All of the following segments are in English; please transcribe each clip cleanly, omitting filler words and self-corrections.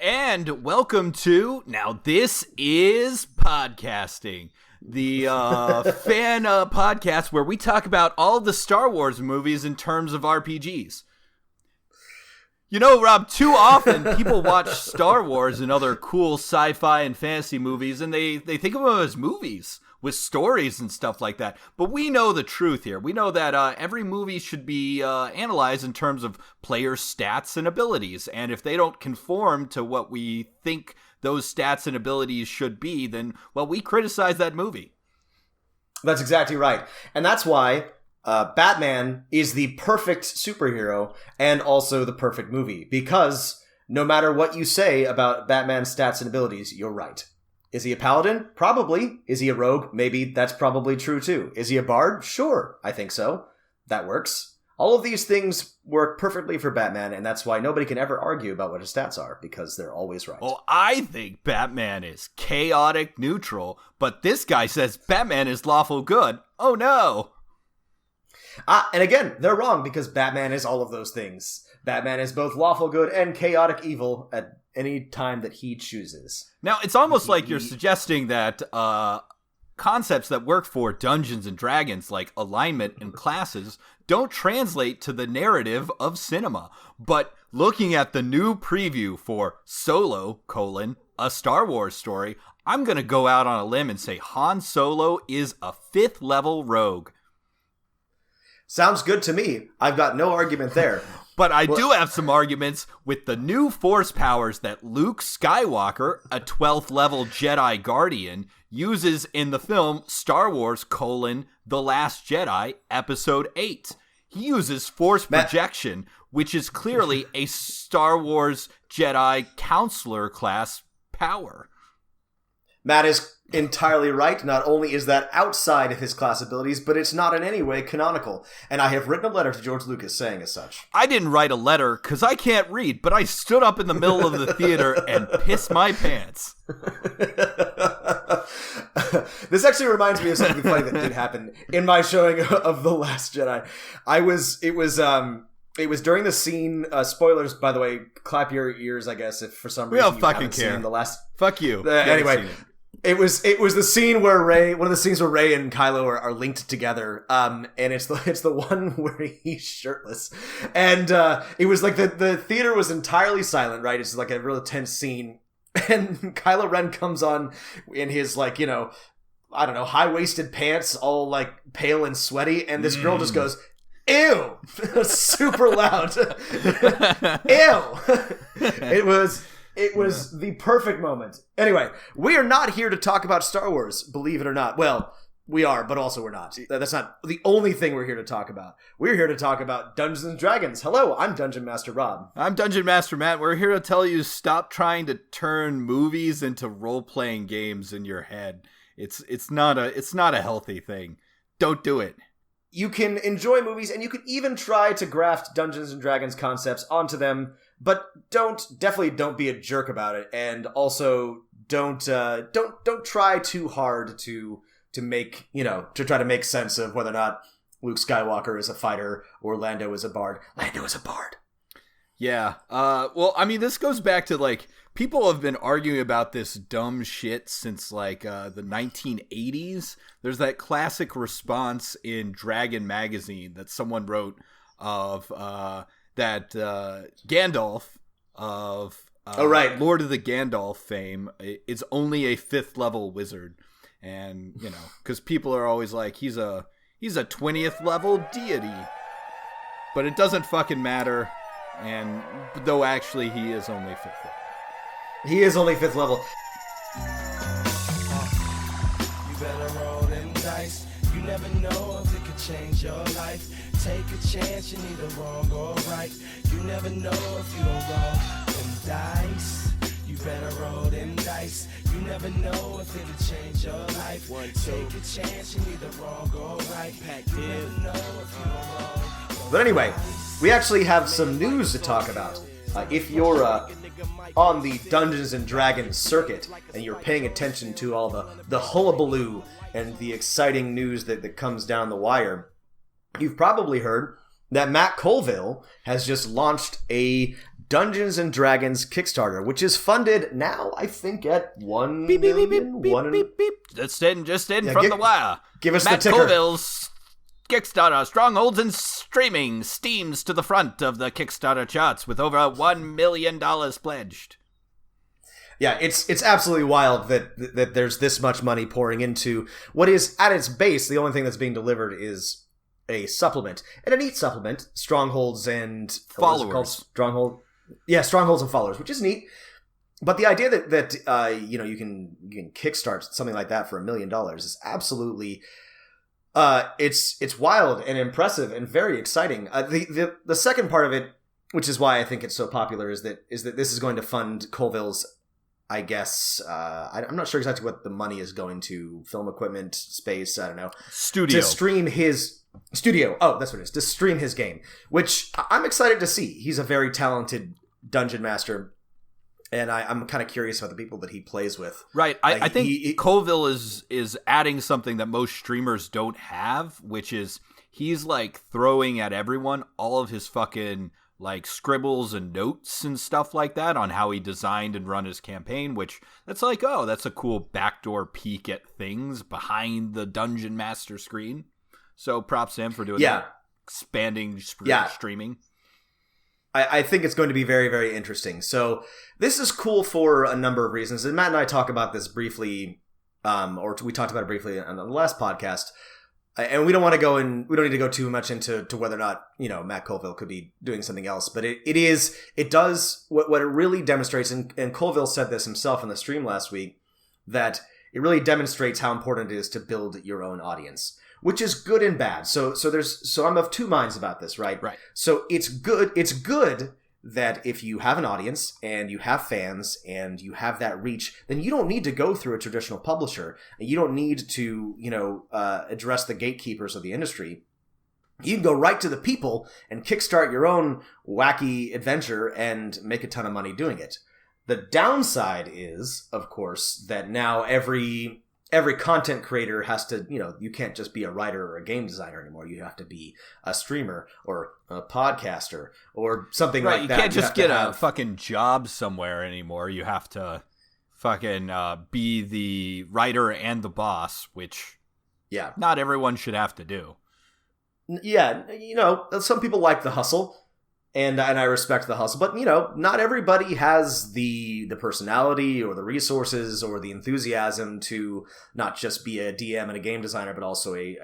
And welcome to Now This Is Podcasting, the fan podcast where we talk about all the Star Wars movies in terms of RPGs. You know, Rob, too often people watch Star Wars and other cool sci-fi and fantasy movies, and they think of them as movies with stories and stuff like that. But we know the truth here. We know that every movie should be analyzed in terms of player stats and abilities. And if they don't conform to what we think those stats and abilities should be, then, well, we criticize that movie. That's exactly right. And that's why Batman is the perfect superhero and also the perfect movie. Because no matter what you say about Batman's stats and abilities, you're right. Is he a paladin? Probably. Is he a rogue? Maybe. That's probably true too. Is he a bard? Sure. I think so. That works. All of these things work perfectly for Batman, and that's why nobody can ever argue about what his stats are, because they're always right. Well, I think Batman is chaotic neutral, but this guy says Batman is lawful good. Oh no! And again, they're wrong, because Batman is all of those things. Batman is both lawful good and chaotic evil at any time that he chooses. Now, it's almost like you're suggesting that concepts that work for Dungeons and Dragons, like alignment and classes, don't translate to the narrative of cinema. But looking at the new preview for Solo, a Star Wars story, I'm going to go out on a limb and say Han Solo is a 5th level rogue. Sounds good to me. I've got no argument there. But I do have some arguments with the new force powers that Luke Skywalker, a 12th level Jedi Guardian, uses in the film Star Wars, The Last Jedi, Episode 8. He uses force projection, which is clearly a Star Wars Jedi counselor class power. Matt is entirely right. Not only is that outside of his class abilities, but it's not in any way canonical. And I have written a letter to George Lucas saying as such. I didn't write a letter because I can't read, but I stood up in the middle of the theater and pissed my pants. This actually reminds me of something funny that did happen in my showing of The Last Jedi. It was during the scene, spoilers, by the way, clap your ears, I guess, if for some reason you haven't seen the last... Fuck you. Anyway, it was the scene where one of the scenes where Rey and Kylo are linked together, and it's the one where he's shirtless. And it was like the theater was entirely silent, right? It's like a real tense scene. And Kylo Ren comes on in his, like, you know, I don't know, high-waisted pants, all, like, pale and sweaty, and this girl just goes... Ew! Super loud. Ew! It was the perfect moment. Anyway, we are not here to talk about Star Wars, believe it or not. Well, we are, but also we're not. That's not the only thing we're here to talk about. We're here to talk about Dungeons and Dragons. Hello, I'm Dungeon Master Rob. I'm Dungeon Master Matt. We're here to tell you stop trying to turn movies into role-playing games in your head. It's not a healthy thing. Don't do it. You can enjoy movies, and you can even try to graft Dungeons and Dragons concepts onto them, but definitely don't be a jerk about it, and also don't try too hard to make, you know, to try to make sense of whether or not Luke Skywalker is a fighter or Lando is a bard. Lando is a bard. Yeah. Well, I mean, this goes back to, like, people have been arguing about this dumb shit since, like, the 1980s. There's that classic response in Dragon magazine that someone wrote of that Gandalf of Lord of the Gandalf fame is only a 5th level wizard. And, you know, because people are always like, he's a 20th level deity. But it doesn't fucking matter. And though actually he is only 5th level. He is only 5th level. You better roll them dice. You never know if it could change your life. Take a chance, you need a wrong or right. You never know if you don't roll them dice. You better roll them dice. You never know if it could change your life. Take a chance, you need the wrong or right. You never know if you don't roll. But anyway, we actually have some news to talk about. If you're on the Dungeons and Dragons circuit and you're paying attention to all the hullabaloo and the exciting news that comes down the wire, you've probably heard that Matt Colville has just launched a Dungeons and Dragons Kickstarter, which is funded now, I think, at $1 million. Just in from the wire. Give us Matt the ticker. Colville's Kickstarter, Strongholds and Streaming, steams to the front of the Kickstarter charts with over $1 million pledged. Yeah, it's absolutely wild that there's this much money pouring into what is, at its base, the only thing that's being delivered is a supplement. And a neat supplement, Strongholds and Followers. Strongholds and Followers, which is neat. But the idea that you can kickstart something like that for $1 million is absolutely it's wild and impressive and very exciting. The second part of it, which is why I think it's so popular, is that this is going to fund Colville's, I guess, I'm not sure exactly what the money is going to, film equipment, space, I don't know. Studio. To stream his studio. Oh, that's what it is. To stream his game, which I'm excited to see. He's a very talented dungeon master, and I'm kind of curious about the people that he plays with. Right. I think Colville is adding something that most streamers don't have, which is he's like throwing at everyone all of his fucking like scribbles and notes and stuff like that on how he designed and run his campaign, which that's like, oh, that's a cool backdoor peek at things behind the dungeon master screen. So props to him for doing that. Expanding streaming. I think it's going to be very, very interesting. So this is cool for a number of reasons. And Matt and I talk about this briefly, or we talked about it briefly on the last podcast. And we don't want to go in, we don't need to go too much into whether or not, Matt Colville could be doing something else. But it does, what it really demonstrates, and Colville said this himself in the stream last week, that it really demonstrates how important it is to build your own audience, which is good and bad. So I'm of two minds about this, right? Right. So it's good that if you have an audience and you have fans and you have that reach, then you don't need to go through a traditional publisher. And you don't need to, address the gatekeepers of the industry. You can go right to the people and kickstart your own wacky adventure and make a ton of money doing it. The downside is, of course, that now every content creator has to, you can't just be a writer or a game designer anymore. You have to be a streamer or a podcaster or something like that. You can't just get a fucking job somewhere anymore. You have to fucking be the writer and the boss, which not everyone should have to do. Yeah, some people like the hustle. And I respect the hustle, but not everybody has the personality or the resources or the enthusiasm to not just be a DM and a game designer, but also a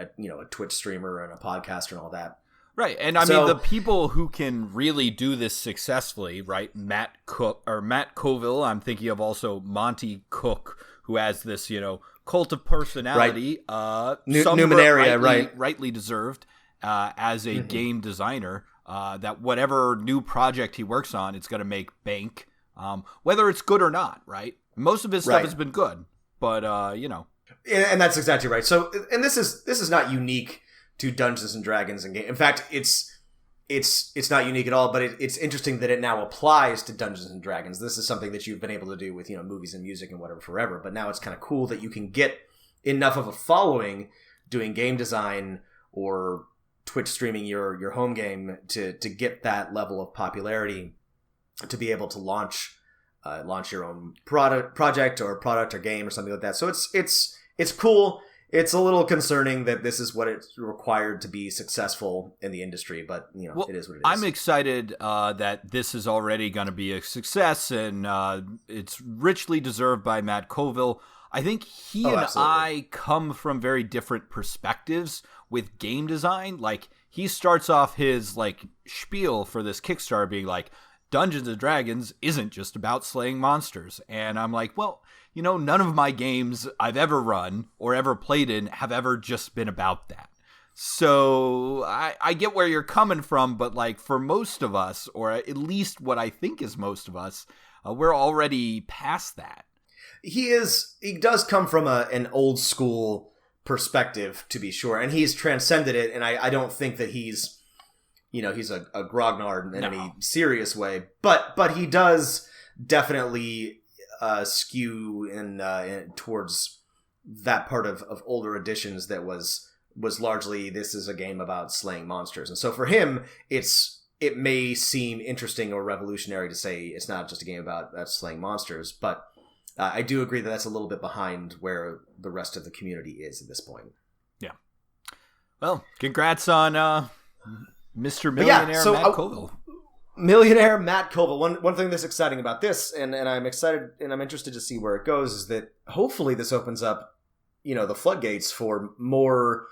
Twitch streamer and a podcaster and all that. Right, and I mean the people who can really do this successfully, right? Matt Colville. I'm thinking of also Monty Cook, who has this cult of personality, right. Numenaria, rightly deserved as a game designer. That whatever new project he works on, it's going to make bank, whether it's good or not, right? Most of his stuff has been good, but, And that's exactly right. So, and this is not unique to Dungeons and Dragons and game. In fact, it's not unique at all, but it's interesting that it now applies to Dungeons and Dragons. This is something that you've been able to do with, movies and music and whatever forever, but now it's kind of cool that you can get enough of a following doing game design or Twitch streaming your home game to get that level of popularity to be able to launch your own project or game or something like that. So it's cool. It's a little concerning that this is what it's required to be successful in the industry, but it is what it is. I'm excited that this is already going to be a success, and it's richly deserved by Matt Colville. I think he and I come from very different perspectives with game design. Like, he starts off his spiel for this Kickstarter being like, Dungeons and Dragons isn't just about slaying monsters. And I'm like, well, none of my games I've ever run or ever played in have ever just been about that. So I get where you're coming from, but for most of us, or at least what I think is most of us, we're already past that. He does come from an old school perspective, to be sure, and he's transcended it, and I don't think that he's a grognard in any serious way, but he does definitely skew in towards that part of older editions that was largely, this is a game about slaying monsters. And so for him, it's it may seem interesting or revolutionary to say it's not just a game about slaying monsters, but I do agree that that's a little bit behind where the rest of the community is at this point. Yeah. Well, congrats on Mr. Millionaire Matt Colville. Millionaire Matt Colville. One thing that's exciting about this, and I'm excited and I'm interested to see where it goes, is that hopefully this opens up, the floodgates for more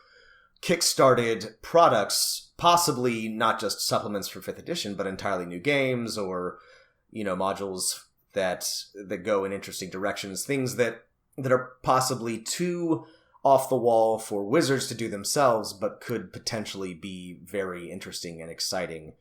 kickstarted products, possibly not just supplements for 5th edition, but entirely new games or, modules that go in interesting directions, things that are possibly too off the wall for Wizards to do themselves, but could potentially be very interesting and exciting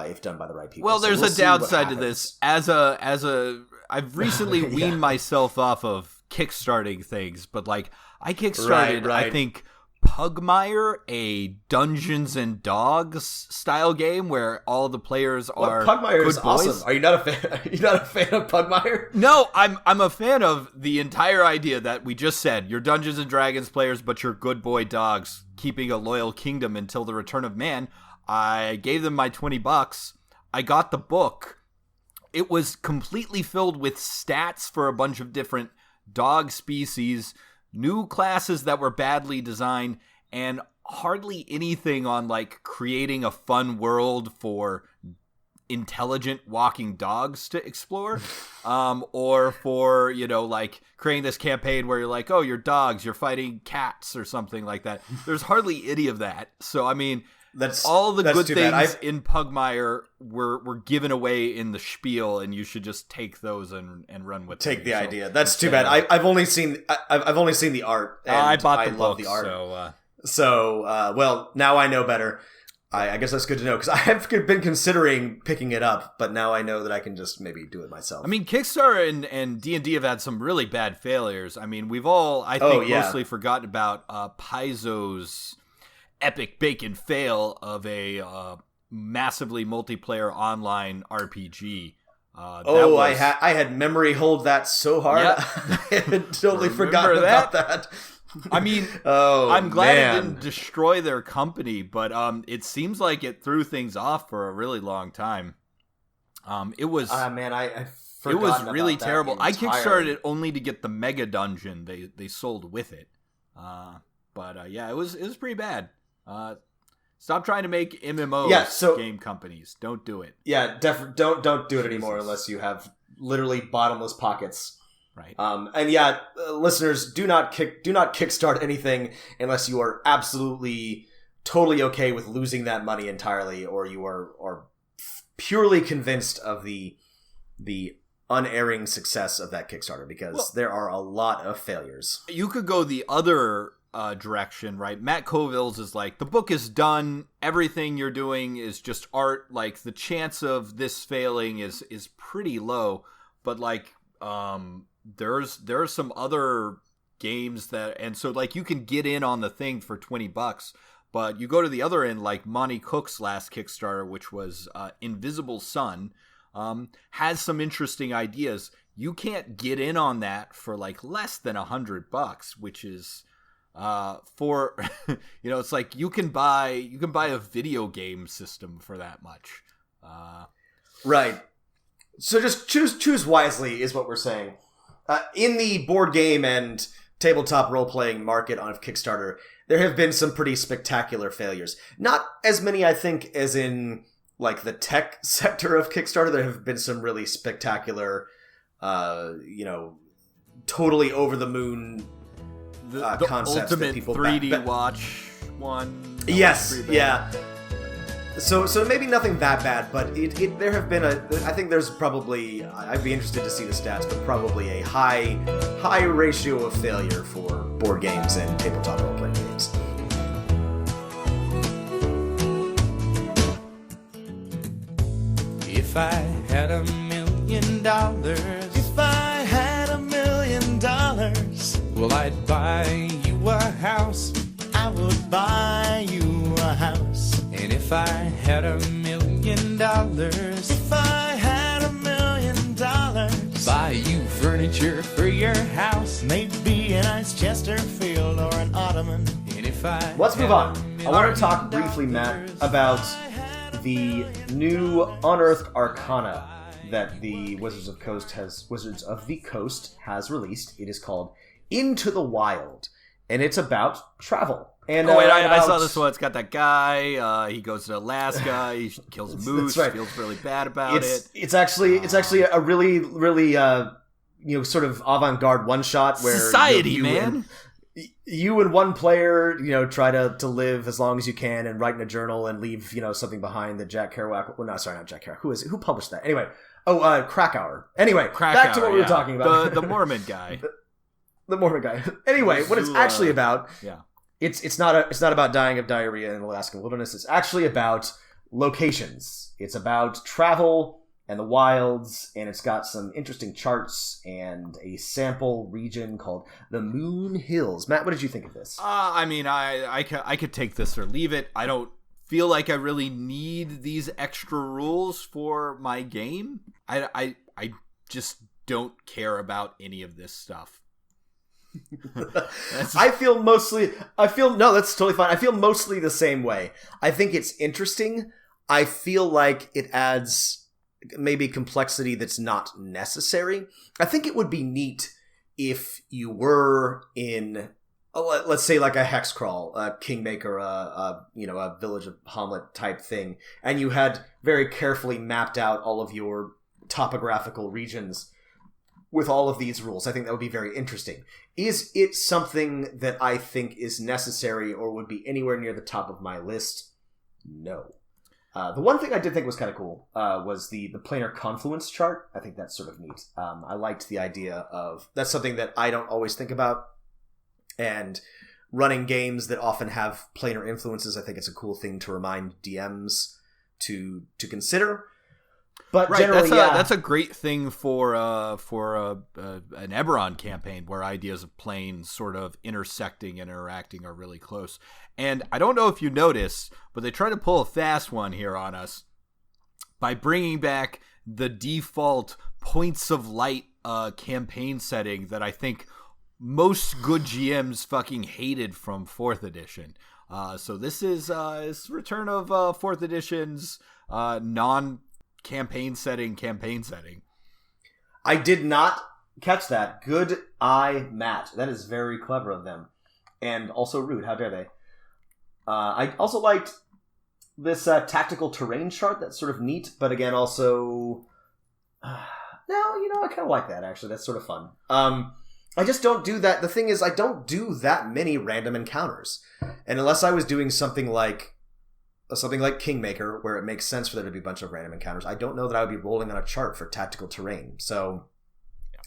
if done by the right people. Well, there's a downside to this. As I've recently weaned myself off of kickstarting things, but I kickstarted, I think, Pugmire, a Dungeons and Dogs style game where all the players are Pugmire good is boys. Awesome. Are you not a fan? Are you not a fan of Pugmire? No, I'm a fan of the entire idea that we just said. You're Dungeons and Dragons players, but you're good boy dogs keeping a loyal kingdom until the return of man. I gave them my $20. I got the book. It was completely filled with stats for a bunch of different dog species, new classes that were badly designed, and hardly anything on creating a fun world for intelligent walking dogs to explore, or for creating this campaign where you're oh, you're dogs, you're fighting cats or something like that. There's hardly any of that. So I mean, all the good things in Pugmire were given away in the spiel, and you should just take those and run with them. Take the idea. That's too bad. I've only seen the art. And I bought the book, love the art. So well, now I know better. I guess that's good to know, because I have been considering picking it up, but now I know that I can just maybe do it myself. I mean, Kickstarter and D&D have had some really bad failures. I mean, we've all, I think, mostly forgotten about Paizo's epic bacon fail of a massively multiplayer online RPG. I had memory hold that so hard. Yep. I had totally forgotten about that. I mean, I'm glad it didn't destroy their company, but it seems like it threw things off for a really long time. It was I it was really terrible. I kickstarted it only to get the mega dungeon they sold with it. But it was pretty bad. Stop trying to make MMOs game companies. Don't do it. Yeah, don't do it anymore unless you have literally bottomless pockets. Right. Listeners, do not kickstart anything unless you are absolutely totally okay with losing that money entirely, or you are purely convinced of the unerring success of that Kickstarter, because there are a lot of failures. You could go the other direction, right? Matt Colville's is the book is done, everything you're doing is just art, the chance of this failing is pretty low, but there's some other games and so you can get in on the thing for $20, but you go to the other end, Monty Cook's last Kickstarter, which was Invisible Sun, has some interesting ideas. You can't get in on that for less than $100, which is for it's you can buy a video game system for that much. Right. So just choose wisely is what we're saying. In the board game and tabletop role-playing market on Kickstarter, there have been some pretty spectacular failures. Not as many, I think, as in the tech sector of Kickstarter. There have been some really spectacular, totally over-the-moon the concepts ultimate that people 3D watch one. Yes, yeah. So maybe nothing that bad, but there have been I think there's probably, I'd be interested to see the stats, but probably a high ratio of failure for board games and tabletop role-playing games. If I had $1 million, well, I'd buy you a house. I would buy you a house. And if I had $1 million, buy you furniture for your house, maybe a nice Chesterfield or an ottoman. And if I Let's move on. I want to talk briefly, Matt, about the new Unearthed Arcana that the Wizards of the Coast has released. It is called Into the Wild, and it's about travel. And I saw this one. It's got that guy. He goes to Alaska. He kills a moose. Right. Feels really bad about it. It's actually a really sort of avant-garde one shot where society, man. You and one player, try to live as long as you can and write in a journal and leave, something behind that Jack Kerouac. Well, no, sorry, not Jack Kerouac. Who published that? Anyway, Krakauer. Anyway, back to what we were talking about. The Mormon guy. The Mormon guy. Anyway, what it's actually about. Yeah. It's not about dying of diarrhea in the Alaskan wilderness. It's actually about locations. It's about travel and the wilds, and it's got some interesting charts and a sample region called the Moon Hills. Matt, what did you think of this? I could take this or leave it. I don't feel like I really need these extra rules for my game. I just don't care about any of this stuff. That's totally fine. I feel mostly the same way. I think it's interesting. I feel like it adds maybe complexity that's not necessary. I think it would be neat if you were in, let's say, like a hex crawl, a Kingmaker, a Village of Hamlet type thing, and you had very carefully mapped out all of your topographical regions with all of these rules. I think that would be very interesting. Is it something that I think is necessary or would be anywhere near the top of my list? No. The one thing I did think was kind of cool was the planar confluence chart. I think that's sort of neat. I liked the idea of, that's something that I don't always think about. And running games that often have planar influences, I think it's a cool thing to remind DMs to consider. But right, generally, that's a great thing for an Eberron campaign where ideas of planes sort of intersecting and interacting are really close. And I don't know if you noticed, but they try to pull a fast one here on us by bringing back the default points of light campaign setting that I think most good GMs fucking hated from 4th edition. So this is return of 4th edition's non-campaign setting. I did not catch that. Good eye, Matt. That is very clever of them. And also rude. How dare they? I also liked this tactical terrain chart. That's sort of neat. But again, also... I kind of like that, actually. That's sort of fun. I just don't do that. The thing is, I don't do that many random encounters. And unless I was doing something like Kingmaker, where it makes sense for there to be a bunch of random encounters, I don't know that I would be rolling on a chart for tactical terrain. So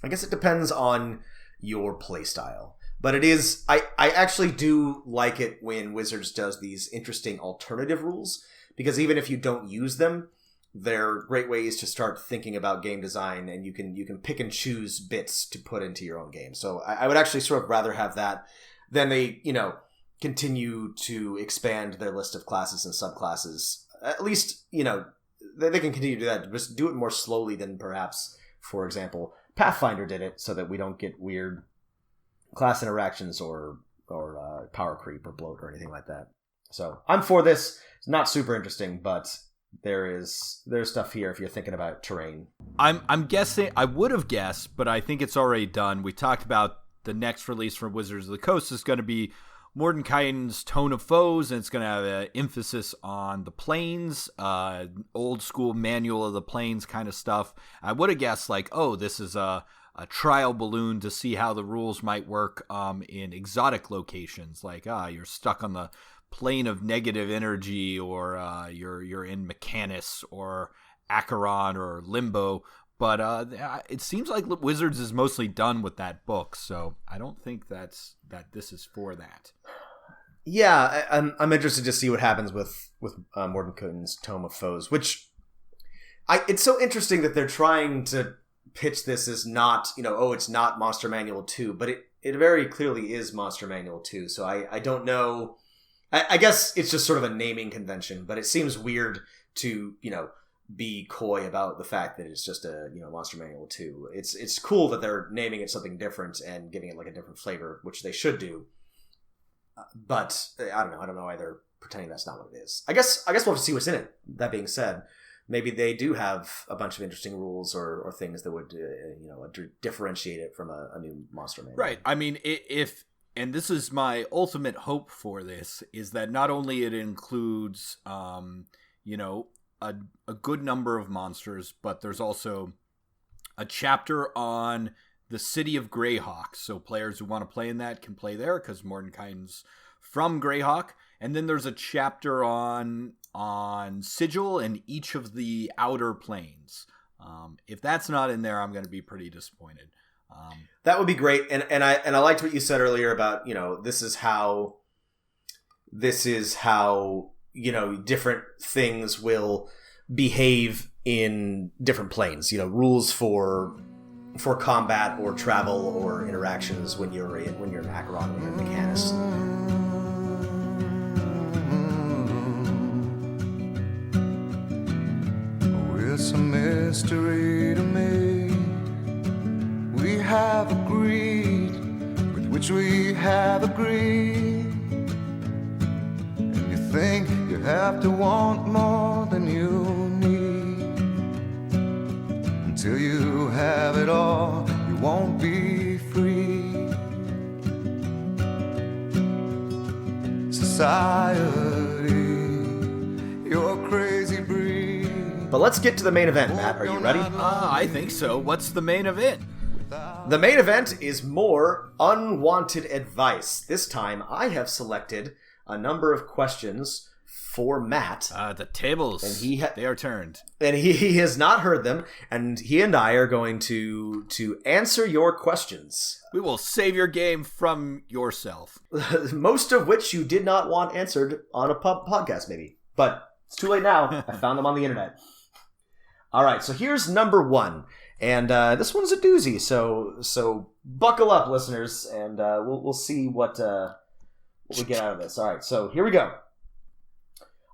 I guess it depends on your playstyle. But it is, I actually do like it when Wizards does these interesting alternative rules, because even if you don't use them, they're great ways to start thinking about game design, and you can pick and choose bits to put into your own game. So I would actually sort of rather have that than they, continue to expand their list of classes and subclasses. At least, they can continue to do that. Just do it more slowly than perhaps, for example, Pathfinder did it, so that we don't get weird class interactions or power creep or bloat or anything like that. So I'm for this. It's not super interesting, but there's stuff here if you're thinking about terrain. I'm guessing, I would have guessed, but I think it's already done. We talked about the next release from Wizards of the Coast is going to be Mordenkainen's Tone of Foes, and it's going to have an emphasis on the planes, old school manual of the planes kind of stuff. I would have guessed this is a trial balloon to see how the rules might work in exotic locations, like you're stuck on the plane of negative energy, or you're in Mechanus or Acheron or Limbo. But it seems like Wizards is mostly done with that book, so I don't think that this is for that. Yeah, I'm interested to see what happens with Mordenkainen's Tome of Foes, which it's so interesting that they're trying to pitch this as not, it's not Monster Manual 2, but it very clearly is Monster Manual 2, so I don't know. I guess it's just sort of a naming convention, but it seems weird to, be coy about the fact that it's just a, Monster Manual 2. It's cool that they're naming it something different and giving it like a different flavor, which they should do. But I don't know. I don't know why they're pretending that's not what it is. I guess we'll have to see what's in it. That being said, maybe they do have a bunch of interesting rules or things that would differentiate it from a new monster manual. Right. I mean, if and this is my ultimate hope for this, is that not only it includes a good number of monsters, but there's also a chapter on the city of Greyhawk. So players who want to play in that can play there because Mordenkainen's from Greyhawk. And then there's a chapter on Sigil and each of the outer planes. If that's not in there, I'm going to be pretty disappointed. That would be great. And I liked what you said earlier about, this is how different things will behave in different planes. Rules for combat or travel or interactions when you're an Acheron, when you're a Mechanist. It's a mystery to me. We have agreed with which we have agreed. And you think you have to want more than you need. Until you have it all, you won't be free. Society, you're crazy breed. But let's get to the main event, Matt. Are you ready? I think so. What's the main event? The main event is more Unwanted Advice. This time, I have selected a number of questions for Matt. The tables, and they are turned. And he has not heard them, and he and I are going to answer your questions. We will save your game from yourself. Most of which you did not want answered on a podcast, maybe. But it's too late now. I found them on the internet. All right, so here's number one. And this one's a doozy, so buckle up, listeners, and we'll see what we get out of this. All right, so here we go.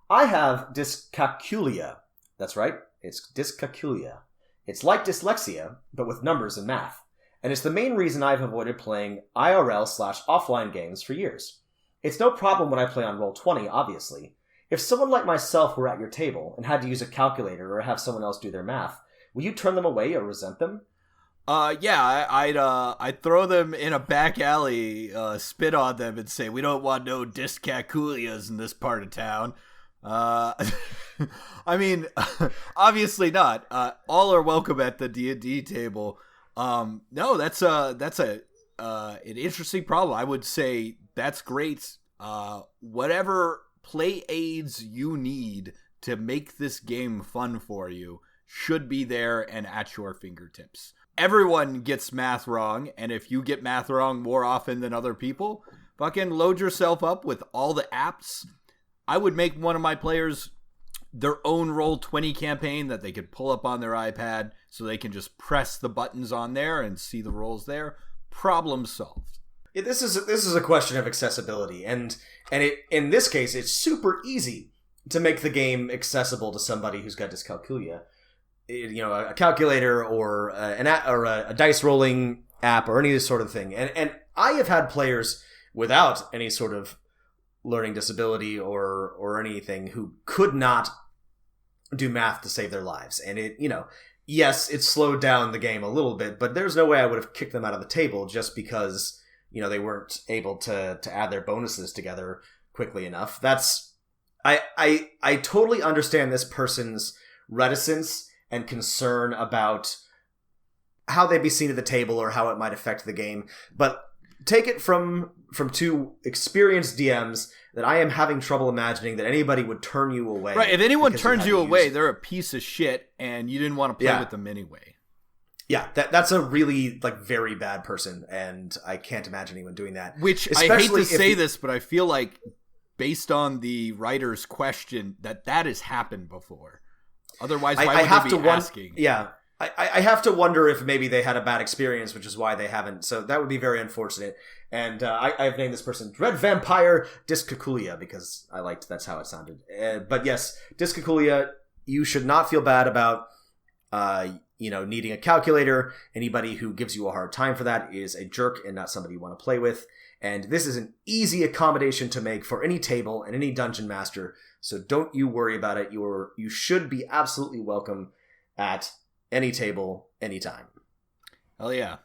I have dyscalculia. That's right, it's dyscalculia. It's like dyslexia, but with numbers and math. And it's the main reason I've avoided playing IRL/offline games for years. It's no problem when I play on Roll20, obviously. If someone like myself were at your table and had to use a calculator or have someone else do their math, will you turn them away or resent them? Yeah, I'd throw them in a back alley, spit on them, and say, "We don't want no dyscalculias in this part of town." I mean, obviously not. All are welcome at the D&D table. No, that's an interesting problem. I would say that's great. Whatever play aids you need to make this game fun for you should be there and at your fingertips. Everyone gets math wrong, and if you get math wrong more often than other people, fucking load yourself up with all the apps. I would make one of my players their own Roll20 campaign that they could pull up on their iPad so they can just press the buttons on there and see the rolls there. Problem solved. Yeah, this is a question of accessibility, and in this case, it's super easy to make the game accessible to somebody who's got dyscalculia. A calculator or a dice rolling app or any sort of thing. And I have had players without any sort of learning disability or anything who could not do math to save their lives. And yes, it slowed down the game a little bit, but there's no way I would have kicked them out of the table just because they weren't able to add their bonuses together quickly enough. I totally understand this person's reticence and concern about how they'd be seen at the table or how it might affect the game. But take it from two experienced DMs that I am having trouble imagining that anybody would turn you away. Right, if anyone turns you away, they're a piece of shit and you didn't want to play with them anyway. Yeah, that's a really very bad person, and I can't imagine anyone doing that. Which, I hate to say this, but I feel like based on the writer's question that has happened before. Otherwise, why would they be asking? Yeah, I have to wonder if maybe they had a bad experience, which is why they haven't. So that would be very unfortunate. And I've named this person Dread Vampire Dyscalculia because I liked that's how it sounded. But yes, Dyscalculia, you should not feel bad about needing a calculator. Anybody who gives you a hard time for that is a jerk and not somebody you want to play with. And this is an easy accommodation to make for any table and any dungeon master. So don't you worry about it. You should be absolutely welcome at any table, anytime. Hell yeah.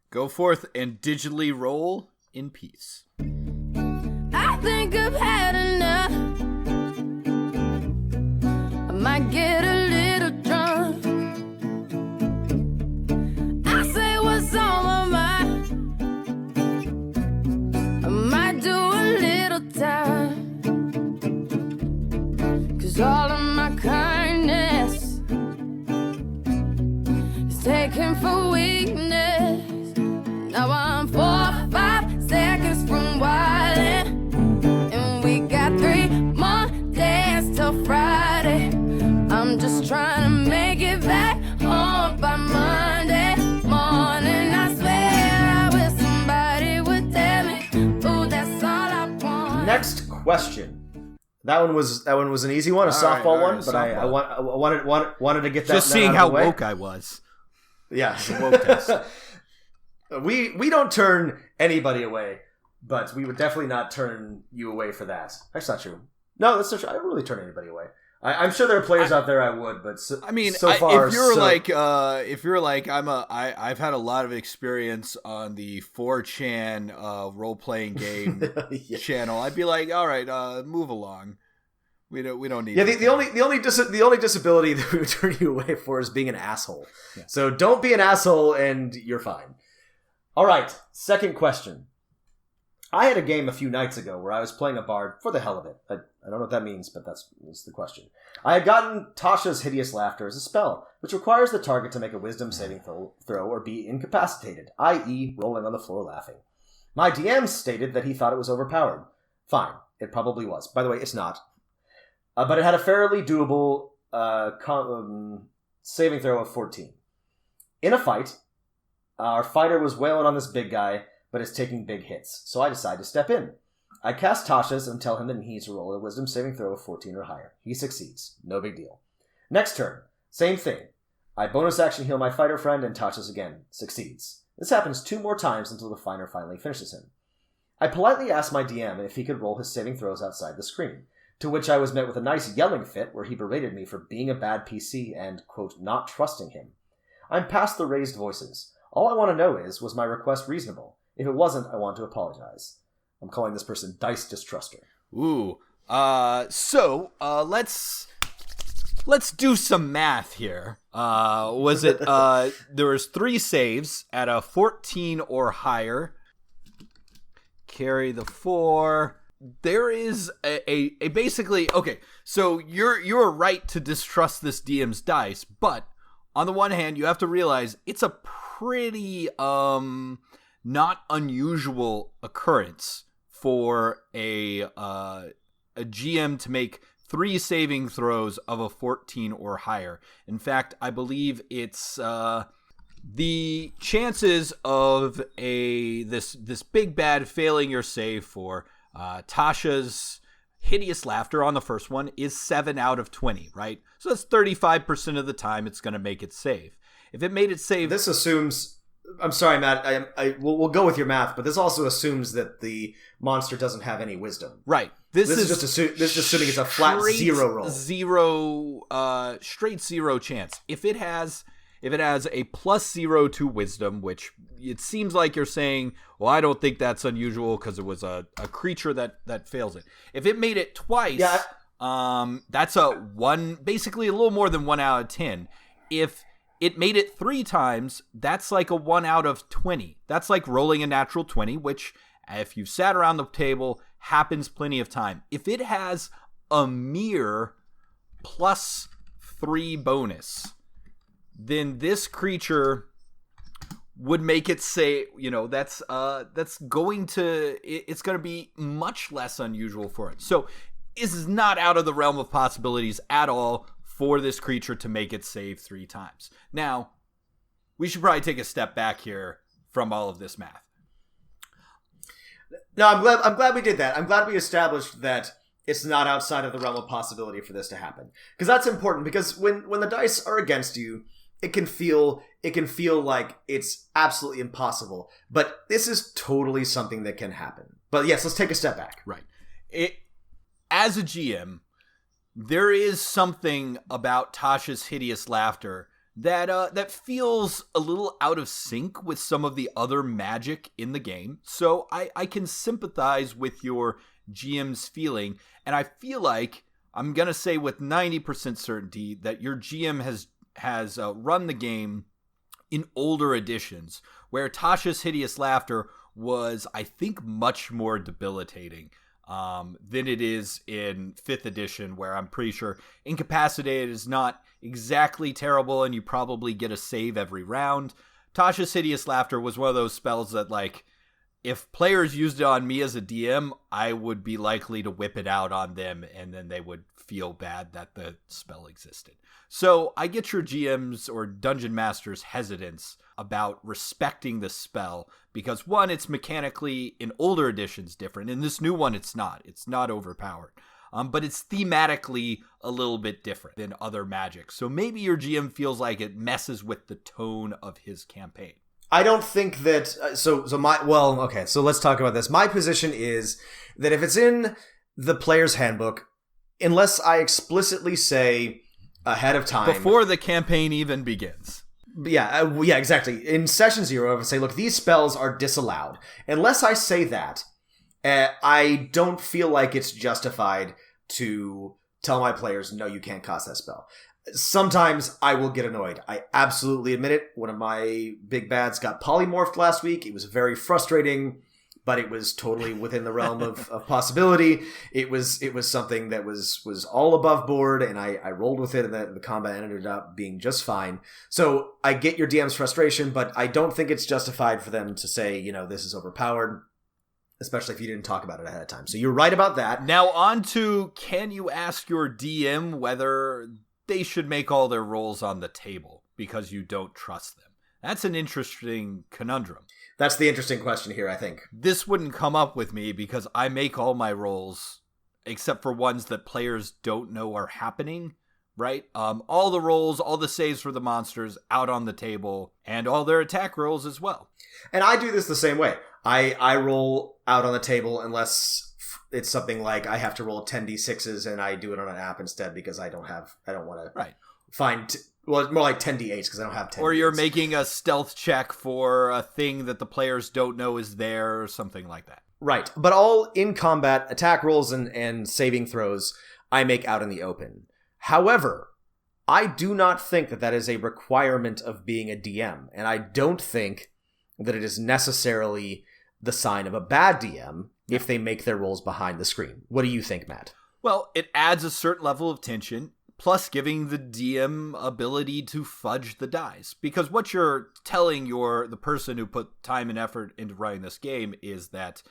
Go forth and digitally roll in peace. I think I've had enough. I might get a little drunk. I say what's on my mind. I might do a little time. 'Cause all of my kindness is taken for weakness. Now I'm 4 or 5 seconds from wildin', and we got 3 more days till Friday. I'm just trying to make it back home by Monday morning. I swear I wish somebody would tell me, ooh, that's all I want. Next question. That one was an easy one, a softball one, but I wanted to get that. Just seeing how woke I was. Yeah, the woke test. We don't turn anybody away, but we would definitely not turn you away for that. That's not true. No, that's not true. I don't really turn anybody away. I'm sure there are players out there I would, but so far, if you're like I've had a lot of experience on the 4chan role playing game channel. I'd be like, all right, move along. We don't need. Yeah, the only disability that we would turn you away for is being an asshole. Yeah. So don't be an asshole, and you're fine. All right, second question. I had a game a few nights ago where I was playing a bard for the hell of it. I don't know what that means, but that's the question. I had gotten Tasha's Hideous Laughter as a spell, which requires the target to make a wisdom saving throw or be incapacitated, i.e. rolling on the floor laughing. My DM stated that he thought it was overpowered. Fine, it probably was. By the way, it's not. But it had a fairly doable saving throw of 14. In a fight, our fighter was wailing on this big guy, but is taking big hits, so I decide to step in. I cast Tasha's and tell him that he needs to roll a wisdom saving throw of 14 or higher. He succeeds. No big deal. Next turn, same thing. I bonus action heal my fighter friend and Tasha's again. Succeeds. This happens 2 more times until the fighter finally finishes him. I politely asked my DM if he could roll his saving throws outside the screen, to which I was met with a nice yelling fit where he berated me for being a bad PC and, quote, not trusting him. I'm past the raised voices. All I want to know is, was my request reasonable? If it wasn't, I want to apologize. I'm calling this person Dice Distruster. Ooh. So let's do some math here. Was it, there was 3 saves at a 14 or higher. Carry the 4. There is a basically, okay, so you're right to distrust this DM's dice, but on the one hand, you have to realize it's a pretty, not unusual occurrence for a GM to make 3 saving throws of a 14 or higher. In fact, I believe it's the chances of this big bad failing your save for Tasha's Hideous Laughter on the first one is 7 out of 20, right? So that's 35% of the time it's going to make it save. If it made it save, this assumes. I'm sorry, Matt. We'll go with your math, but this also assumes that the monster doesn't have any wisdom. Right. This is just assuming it's a flat 0 roll. Straight 0 chance. If it has a +0 to wisdom, which it seems like you're saying, well, I don't think that's unusual because it was a creature that fails it. If it made it twice, that's a 1, basically a little more than 1 out of 10. If it made it 3 times, that's like a 1 out of 20. That's like rolling a natural 20, which, if you've sat around the table, happens plenty of time. If it has a mere +3 bonus, then this creature would make it say, it's going to be much less unusual for it. So this is not out of the realm of possibilities at all for this creature to make it save 3 times. Now, we should probably take a step back here from all of this math. No, I'm glad we did that. I'm glad we established that it's not outside of the realm of possibility for this to happen. Because that's important, because when the dice are against you, it can feel like it's absolutely impossible. But this is totally something that can happen. But yes, let's take a step back. Right. As a GM, there is something about Tasha's hideous laughter that feels a little out of sync with some of the other magic in the game. So I can sympathize with your GM's feeling, and I feel like I'm going to say with 90% certainty that your GM has run the game in older editions, where Tasha's hideous laughter was, I think, much more debilitating than it is in 5th edition, where I'm pretty sure Incapacitated is not exactly terrible and you probably get a save every round. Tasha's hideous laughter was one of those spells that, like, if players used it on me as a DM, I would be likely to whip it out on them, and then they would feel bad that the spell existed. So I get your GM's or Dungeon Master's hesitance about respecting the spell, because one, it's mechanically in older editions different. In this new one, it's not. It's not overpowered. But it's thematically a little bit different than other magic. So maybe your GM feels like it messes with the tone of his campaign. I don't think that, so let's talk about this. My position is that if it's in the player's handbook, unless I explicitly say ahead of time, before the campaign even begins. Yeah, exactly. In session 0, I would say, look, these spells are disallowed. Unless I say that, I don't feel like it's justified to tell my players, no, you can't cast that spell. Sometimes I will get annoyed. I absolutely admit it. One of my big bads got polymorphed last week. It was very frustrating, but it was totally within the realm of possibility. It was something that was all above board, and I rolled with it, and the combat ended up being just fine. So I get your DM's frustration, but I don't think it's justified for them to say, this is overpowered, especially if you didn't talk about it ahead of time. So you're right about that. Now on to, can you ask your DM whether they should make all their rolls on the table because you don't trust them? That's an interesting conundrum. That's the interesting question here, I think. This wouldn't come up with me because I make all my rolls, except for ones that players don't know are happening, right? All the rolls, all the saves for the monsters out on the table, and all their attack rolls as well. And I do this the same way. I roll out on the table unless it's something like I have to roll 10d6s, and I do it on an app instead because I don't want to find... Well, it's more like 10d8s because I don't have 10. Or you're making a stealth check for a thing that the players don't know is there or something like that. Right. But all in combat, attack rolls and saving throws, I make out in the open. However, I do not think that is a requirement of being a DM. And I don't think that it is necessarily the sign of a bad DM if they make their rolls behind the screen. What do you think, Matt? Well, it adds a certain level of tension, plus giving the DM ability to fudge the dice. Because what you're telling the person who put time and effort into writing this game is that,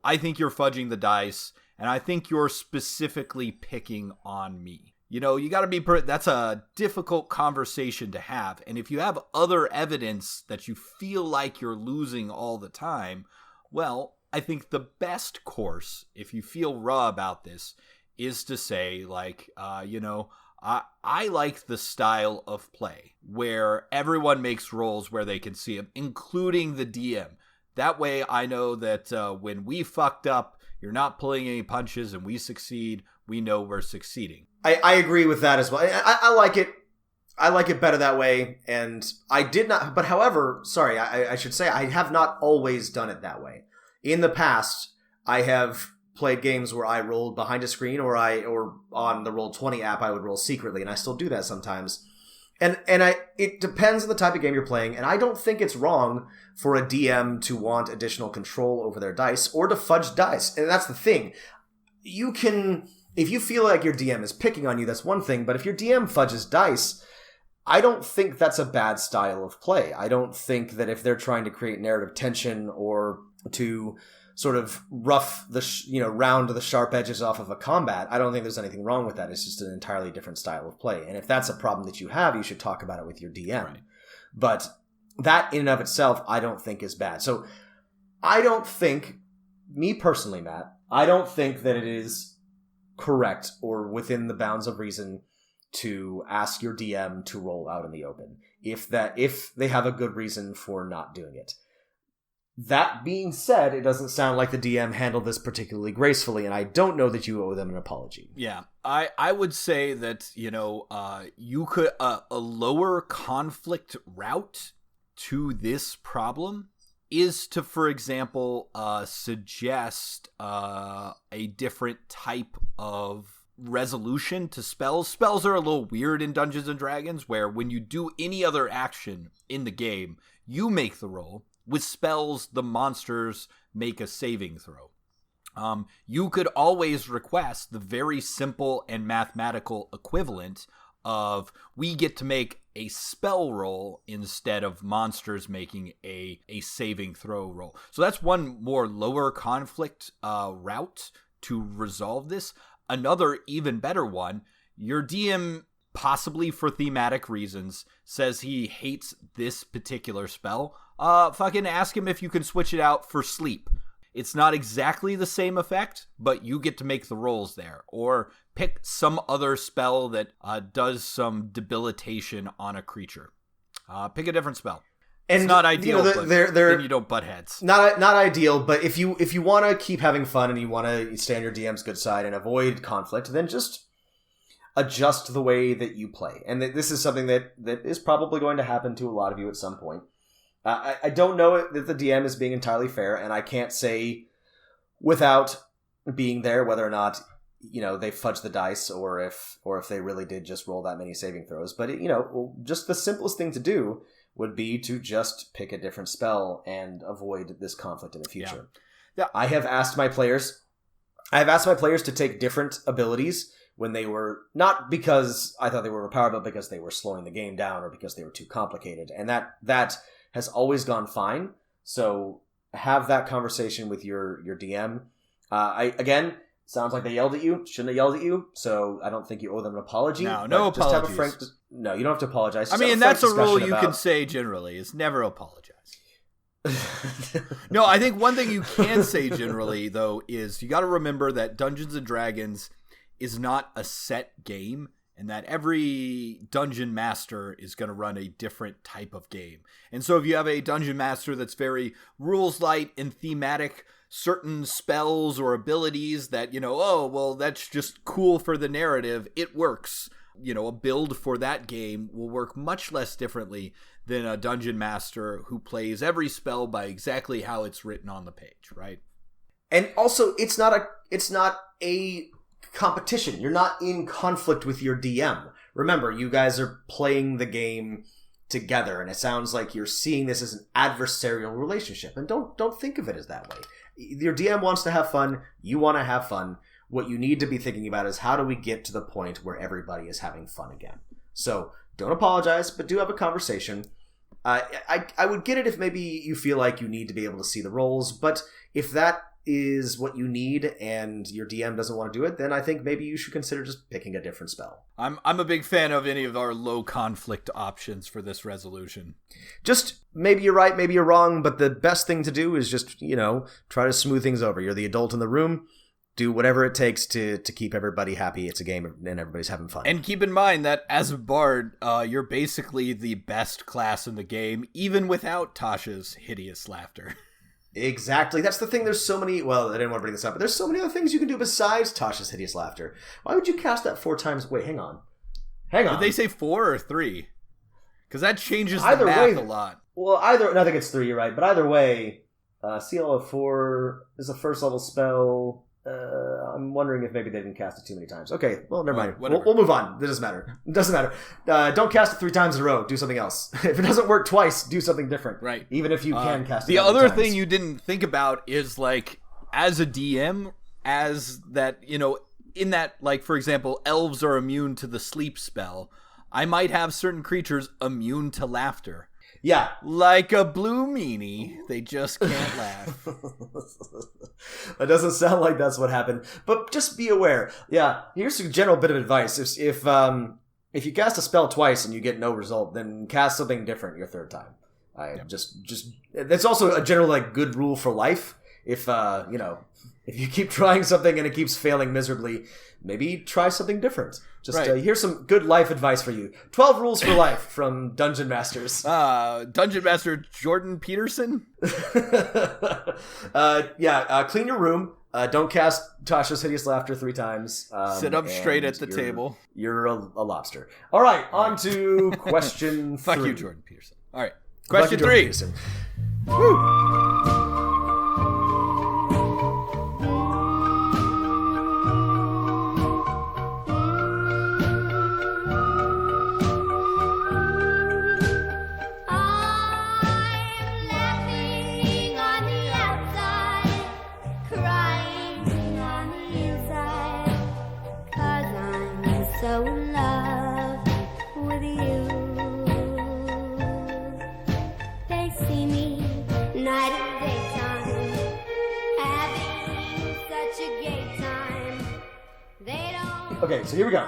I think you're fudging the dice, and I think you're specifically picking on me. You got to be, that's a difficult conversation to have. And if you have other evidence that you feel like you're losing all the time, well, I think the best course, if you feel raw about this, is to say, like, I like the style of play where everyone makes rolls where they can see them, including the DM. That way I know that when we fucked up, you're not pulling any punches, and we succeed, we know we're succeeding. I agree with that as well. I like it. I like it better that way, and I did not... But however, sorry, I should say, I have not always done it that way. In the past, I have played games where I rolled behind a screen, or on the Roll20 app I would roll secretly, and I still do that sometimes. And it depends on the type of game you're playing, and I don't think it's wrong for a DM to want additional control over their dice or to fudge dice. And that's the thing. You can, if you feel like your DM is picking on you, that's one thing, but if your DM fudges dice, I don't think that's a bad style of play. I don't think that if they're trying to create narrative tension or to sort of round the sharp edges off of a combat, I don't think there's anything wrong with that. It's just an entirely different style of play. And if that's a problem that you have, you should talk about it with your DM. Right. But that in and of itself, I don't think is bad. So I don't think, me personally, Matt, I don't think that it is correct or within the bounds of reason to ask your DM to roll out in the open if they have a good reason for not doing it. That being said, it doesn't sound like the DM handled this particularly gracefully, and I don't know that you owe them an apology. Yeah, I would say that, you could, a lower conflict route to this problem is to, for example, suggest a different type of resolution to spells. Spells are a little weird in Dungeons & Dragons, where when you do any other action in the game, you make the roll. With spells, the monsters make a saving throw. You could always request the very simple and mathematical equivalent of we get to make a spell roll instead of monsters making a saving throw roll. So that's one more lower conflict route to resolve this. Another even better one, your DM, possibly for thematic reasons, says he hates this particular spell. Fucking ask him if you can switch it out for sleep. It's not exactly the same effect, but you get to make the rolls there. Or pick some other spell that does some debilitation on a creature. Pick a different spell. And, it's not ideal, but then you don't butt heads. Not ideal, but if you want to keep having fun and you want to stay on your DM's good side and avoid conflict, then just adjust the way that you play. And this is something that is probably going to happen to a lot of you at some point. I don't know that the DM is being entirely fair, and I can't say without being there whether or not they fudged the dice or if they really did just roll that many saving throws. But just the simplest thing to do would be to just pick a different spell and avoid this conflict in the future. Yeah. I have asked my players to take different abilities when they were, not because I thought they were overpowered, but because they were slowing the game down or because they were too complicated. And that has always gone fine. So have that conversation with your DM. Again, sounds like they yelled at you. Shouldn't have yelled at you. So I don't think you owe them an apology. No apologies. No, you don't have to apologize. And that's a rule you can say generally, is never apologize. No, I think one thing you can say generally, though, is you got to remember that Dungeons & Dragons is not a set game, and that every dungeon master is going to run a different type of game. And so if you have a dungeon master that's very rules light and thematic, certain spells or abilities that, that's just cool for the narrative, it works. A build for that game will work much less differently than a dungeon master who plays every spell by exactly how it's written on the page, right? And also, it's not a competition. You're not in conflict with your DM. Remember, you guys are playing the game together, and it sounds like you're seeing this as an adversarial relationship. And don't think of it as that way. Your DM wants to have fun. You want to have fun. What you need to be thinking about is how do we get to the point where everybody is having fun again? So don't apologize, but do have a conversation. I would get it if maybe you feel like you need to be able to see the rolls, but if that is what you need and your DM doesn't want to do it, then I think maybe you should consider just picking a different spell. I'm a big fan of any of our low conflict options for this resolution. Just maybe you're right, maybe you're wrong, but the best thing to do is just, try to smooth things over. You're the adult in the room. Do whatever it takes to keep everybody happy. It's a game and everybody's having fun. And keep in mind that as a bard, you're basically the best class in the game, even without Tasha's hideous laughter. Exactly. That's the thing. There's so many... Well, I didn't want to bring this up, but there's so many other things you can do besides Tasha's hideous laughter. Why would you cast that 4 times? Wait, hang on. Did they say 4 or 3? Because that changes the math a lot. Well, I think it's 3, you're right. But either way, CL of 4 is a first level spell... I'm wondering if maybe they didn't cast it too many times. Okay, well, never mind. We'll move on. It doesn't matter. Don't cast it 3 times in a row. Do something else. If it doesn't work twice, do something different. Right. Even if you can cast it. The other thing you didn't think about is, like, as a DM, as that, in that, like, for example, elves are immune to the sleep spell. I might have certain creatures immune to laughter. Yeah. Like a blue meanie. They just can't laugh. That doesn't sound like that's what happened. But just be aware. Yeah, here's a general bit of advice. If you cast a spell twice and you get no result, then cast something different your third time. Just that's also a general, like, good rule for life. If If you keep trying something and it keeps failing miserably, maybe try something different. Just here's some good life advice for you. 12 rules for life from Dungeon Masters. Dungeon Master Jordan Peterson? Clean your room. Don't cast Tasha's Hideous Laughter 3 times. Sit up straight at the table. You're a lobster. All right, on to question 3. Fuck you, Jordan Peterson. All right, question 3. Woo! Okay, so here we go.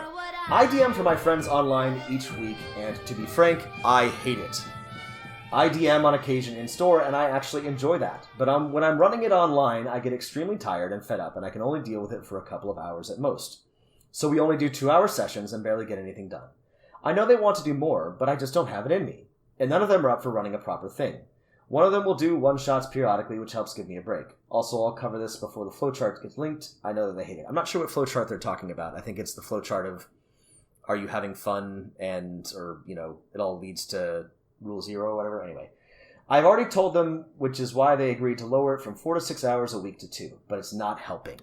I DM for my friends online each week, and to be frank, I hate it. I DM on occasion in store, and I actually enjoy that. But when I'm running it online, I get extremely tired and fed up, and I can only deal with it for a couple of hours at most. So we only do 2-hour sessions and barely get anything done. I know they want to do more, but I just don't have it in me. And none of them are up for running a proper thing. One of them will do one-shots periodically, which helps give me a break. Also, I'll cover this before the flowchart gets linked. I know that they hate it. I'm not sure what flowchart they're talking about. I think it's the flowchart of, are you having fun, or it all leads to rule 0 or whatever. Anyway, I've already told them, which is why they agreed to lower it from 4 to 6 hours a week to 2, but it's not helping.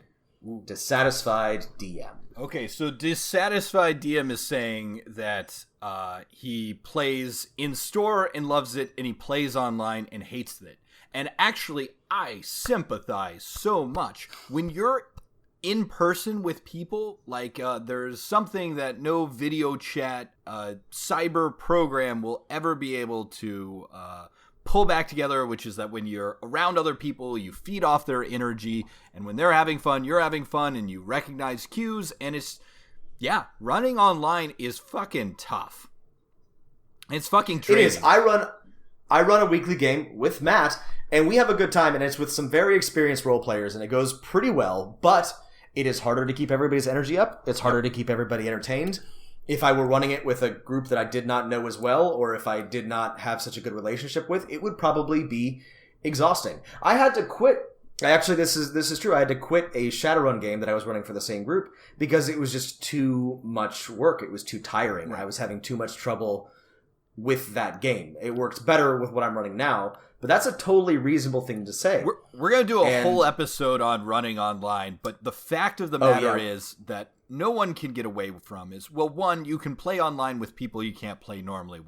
Dissatisfied DM. Okay, so dissatisfied DM is saying that he plays in store and loves it, and he plays online and hates it. And actually, I sympathize so much. When you're in person with people, like there's something that no video chat cyber program will ever be able to pull back together, which is that when you're around other people, you feed off their energy, and when they're having fun, you're having fun, and you recognize cues, and running online is fucking tough. It's fucking draining. It is. I run a weekly game with Matt, and we have a good time, and it's with some very experienced role players, and it goes pretty well, but it is harder to keep everybody's energy up. It's harder to keep everybody entertained. If I were running it with a group that I did not know as well, or if I did not have such a good relationship with, it would probably be exhausting. I had to quit. Actually, this is true. I had to quit a Shadowrun game that I was running for the same group because it was just too much work. It was too tiring. I was having too much trouble with that game. It works better with what I'm running now, but that's a totally reasonable thing to say. We're going to do a whole episode on running online, but the fact of the matter is that no one can get away from is, well, one, you can play online with people you can't play normally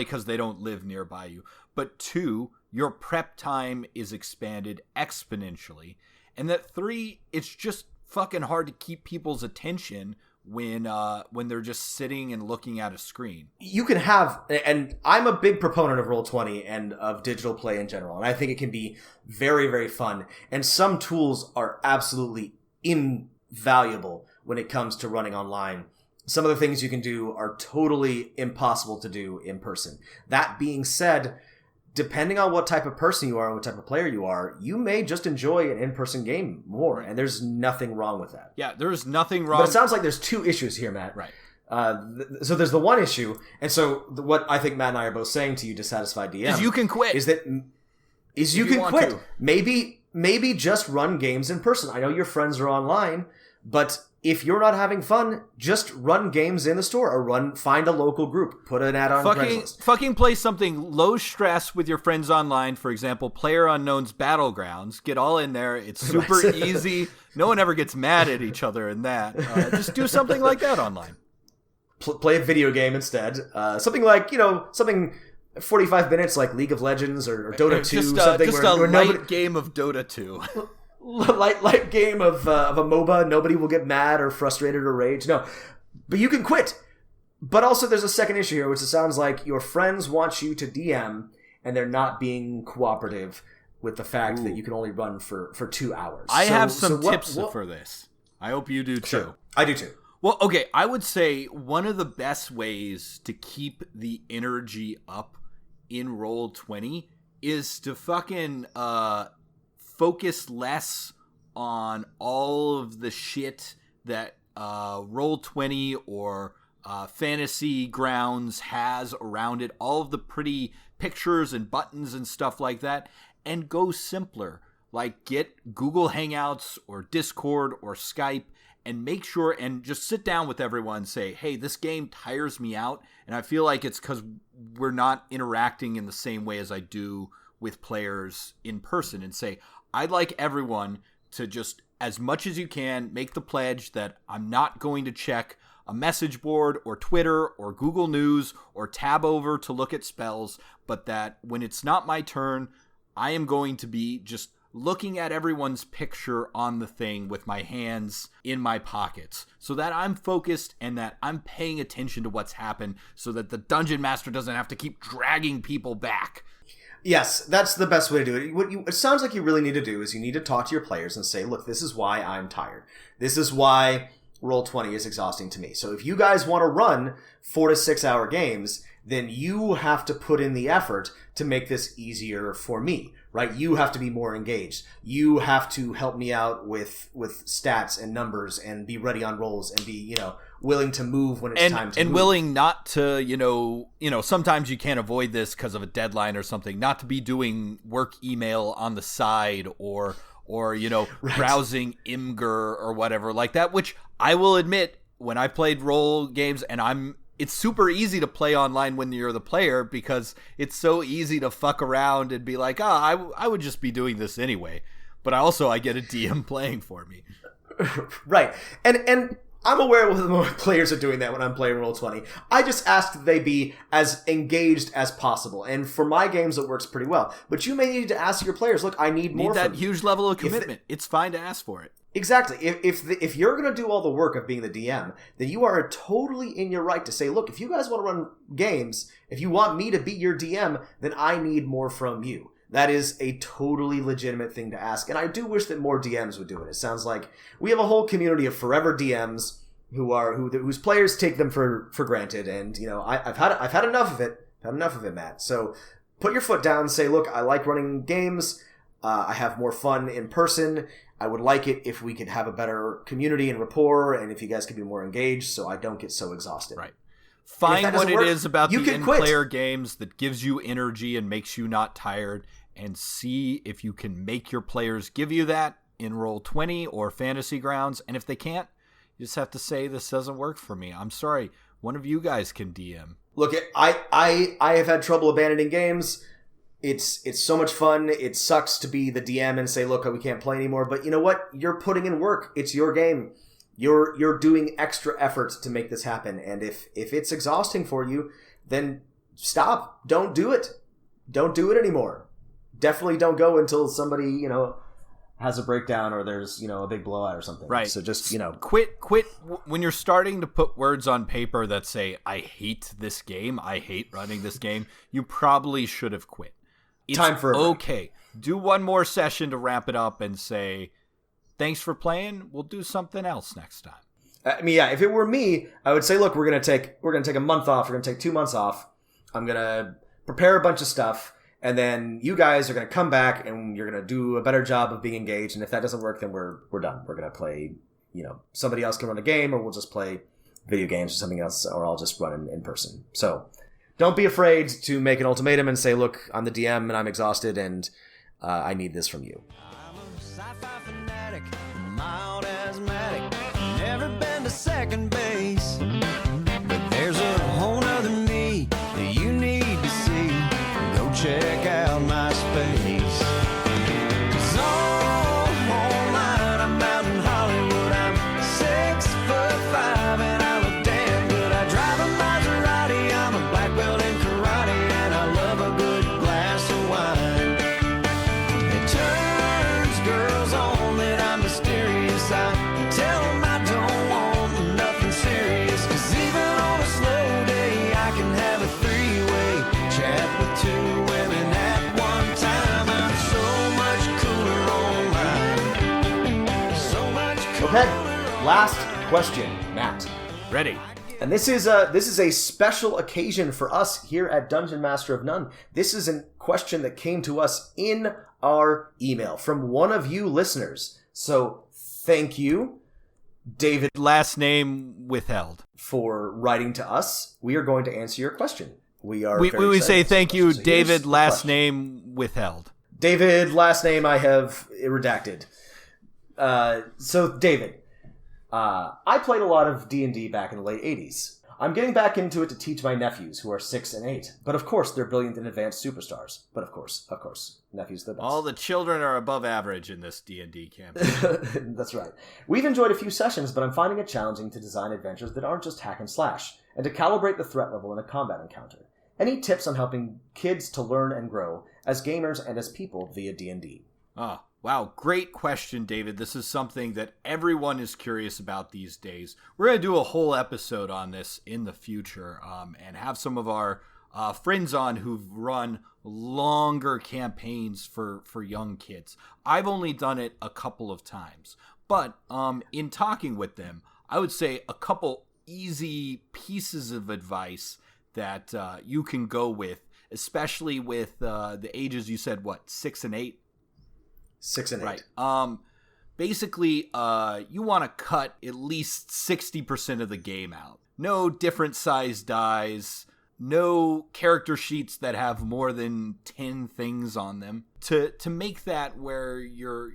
because they don't live nearby you. But 2, your prep time is expanded exponentially. And that 3, it's just fucking hard to keep people's attention when they're just sitting and looking at a screen. You can have, and I'm a big proponent of Roll20 and of digital play in general, and I think it can be very, very fun. And some tools are absolutely invaluable when it comes to running online. Some of the things you can do are totally impossible to do in person. That being said, depending on what type of person you are and what type of player you are, you may just enjoy an in-person game more, and there's nothing wrong with that. Yeah, there's nothing wrong. But it sounds like there's 2 issues here, Matt. Right. So there's the one issue, and so what I think Matt and I are both saying to you, dissatisfied DM, is you can quit. Is you can quit. Maybe just run games in person. I know your friends are online, but if you're not having fun, just run games in the store or find a local group. Put an ad on Craigslist. Fucking play something low stress with your friends online. For example, PlayerUnknown's Battlegrounds. Get all in there. It's super easy. No one ever gets mad at each other in that. Just do something like that online. Play a video game instead. Something like, 45 minutes like League of Legends or Dota 2. Just a light game of Dota 2. light game of a MOBA. Nobody will get mad or frustrated or rage. No, but you can quit. But also there's a second issue here, which it sounds like your friends want you to DM and they're not being cooperative with the fact that you can only run for 2 hours. I have some tips for this. I hope you do too. Sure. I do too. Well, okay, I would say one of the best ways to keep the energy up in Roll20 is to fucking focus less on all of the shit that Roll20 or Fantasy Grounds has around it, all of the pretty pictures and buttons and stuff like that, and go simpler. Like get Google Hangouts or Discord or Skype and make sure and just sit down with everyone and say, hey, this game tires me out. And I feel like it's because we're not interacting in the same way as I do with players in person, and say, I'd like everyone to just, as much as you can, make the pledge that I'm not going to check a message board or Twitter or Google News or tab over to look at spells, but that when it's not my turn, I am going to be just looking at everyone's picture on the thing with my hands in my pockets so that I'm focused and that I'm paying attention to what's happened so that the dungeon master doesn't have to keep dragging people back. Yes, that's the best way to do it. What it sounds like you really need to do is you need to talk to your players and say, look, this is why I'm tired. This is why Roll20 is exhausting to me. So if you guys want to run 4 to 6 hour games, then you have to put in the effort to make this easier for me, right? You have to be more engaged. You have to help me out with stats and numbers and be ready on rolls and be, willing to move when it's time to move. And willing not to, sometimes you can't avoid this because of a deadline or something, not to be doing work email on the side or right. Browsing Imgur or whatever like that, which I will admit, when I played role games, and it's super easy to play online when you're the player because it's so easy to fuck around and be like, I would just be doing this anyway. But I get a DM playing for me. Right. And I'm aware of the players are doing that when I'm playing Roll20. I just ask that they be as engaged as possible. And for my games, it works pretty well. But you may need to ask your players, look, I need more that huge level of commitment. It's fine to ask for it. Exactly. If you're going to do all the work of being the DM, then you are totally in your right to say, look, if you guys want to run games, if you want me to be your DM, then I need more from you. That is a totally legitimate thing to ask, and I do wish that more DMs would do it. It sounds like we have a whole community of forever DMs whose players take them for granted, and I've had enough of it. I've had enough of it, Matt. So put your foot down and say, look, I like running games. I have more fun in person. I would like it if we could have a better community and rapport, and if you guys could be more engaged, so I don't get so exhausted. Right. Find what it is about the in-player games that gives you energy and makes you not tired, and see if you can make your players give you that in Roll20 or Fantasy Grounds. And if they can't, you just have to say, this doesn't work for me. I'm sorry. One of you guys can DM. Look, I have had trouble abandoning games. It's so much fun. It sucks to be the DM and say, look, we can't play anymore. But you know what? You're putting in work. It's your game. You're doing extra effort to make this happen. And if it's exhausting for you, then stop. Don't do it. Don't do it anymore. Definitely don't go until somebody, has a breakdown or there's, a big blowout or something. Right. So just, Quit when you're starting to put words on paper that say, I hate this game, I hate running this game, you probably should have quit. It's time for a break. Okay. Do one more session to wrap it up and say, thanks for playing. We'll do something else next time. I mean, yeah, if it were me, I would say, look, we're going to take a month off. We're going to take 2 months off. I'm going to prepare a bunch of stuff. And then you guys are going to come back and you're going to do a better job of being engaged. And if that doesn't work, then we're done. We're going to play, somebody else can run a game, or we'll just play video games or something else, or I'll just run in person. So don't be afraid to make an ultimatum and say, look, I'm the DM and I'm exhausted and I need this from you. I'm a sci-fi fanatic, mild asthmatic, never been to second base. But there's a whole nother me that you need to see. Go check out my space. 'Cause online, I'm out in Hollywood. I'm 6'5" and I look damn good. I drive a Maserati, I'm a black belt in karate, and I love a good glass of wine. It turns girls on that I'm mysterious. I tell them I don't want nothing serious. 'Cause even on a slow day, I can have a three-way chat with two women at one time. I'm so much cooler online. So much cooler. Okay, last question, Matt. Ready. And this is a special occasion for us here at Dungeon Master of None. This is a question that came to us in our email from one of you listeners. So thank you, David. Last name withheld. For writing to us. We are going to answer your question. We say thank you, so David. Last name withheld. David, last name I have redacted. So David, I played a lot of D&D back in the late 80s. I'm getting back into it to teach my nephews, who are 6 and 8. But of course, they're brilliant and advanced superstars. But of course, nephews are the best. All the children are above average in this D&D campaign. That's right. We've enjoyed a few sessions, but I'm finding it challenging to design adventures that aren't just hack and slash, and to calibrate the threat level in a combat encounter. Any tips on helping kids to learn and grow as gamers and as people via D&D? Oh, wow. Great question, David. This is something that everyone is curious about these days. We're going to do a whole episode on this in the future and have some of our friends on who've run longer campaigns for young kids. I've only done it a couple of times. But in talking with them, I would say a couple easy pieces of advice that you can go with, especially with the ages you said, 6 and 8? 6 and 8. Right. Basically, you want to cut at least 60% of the game out. No different size dice, no character sheets that have more than 10 things on them. To make that where your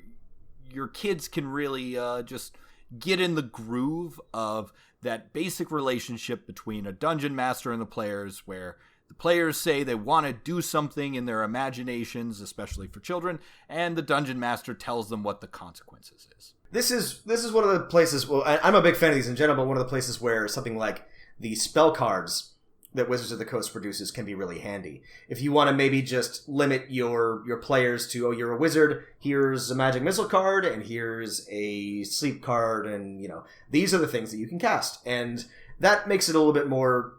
kids can really just get in the groove of that basic relationship between a dungeon master and the players, where the players say they want to do something in their imaginations, especially for children, and the dungeon master tells them what the consequences is. This is one of the places, well, I'm a big fan of these in general, but one of the places where something like the spell cards that Wizards of the Coast produces can be really handy. If you want to maybe just limit your players to, oh, you're a wizard, here's a magic missile card, and here's a sleep card, and, these are the things that you can cast. And that makes it a little bit more,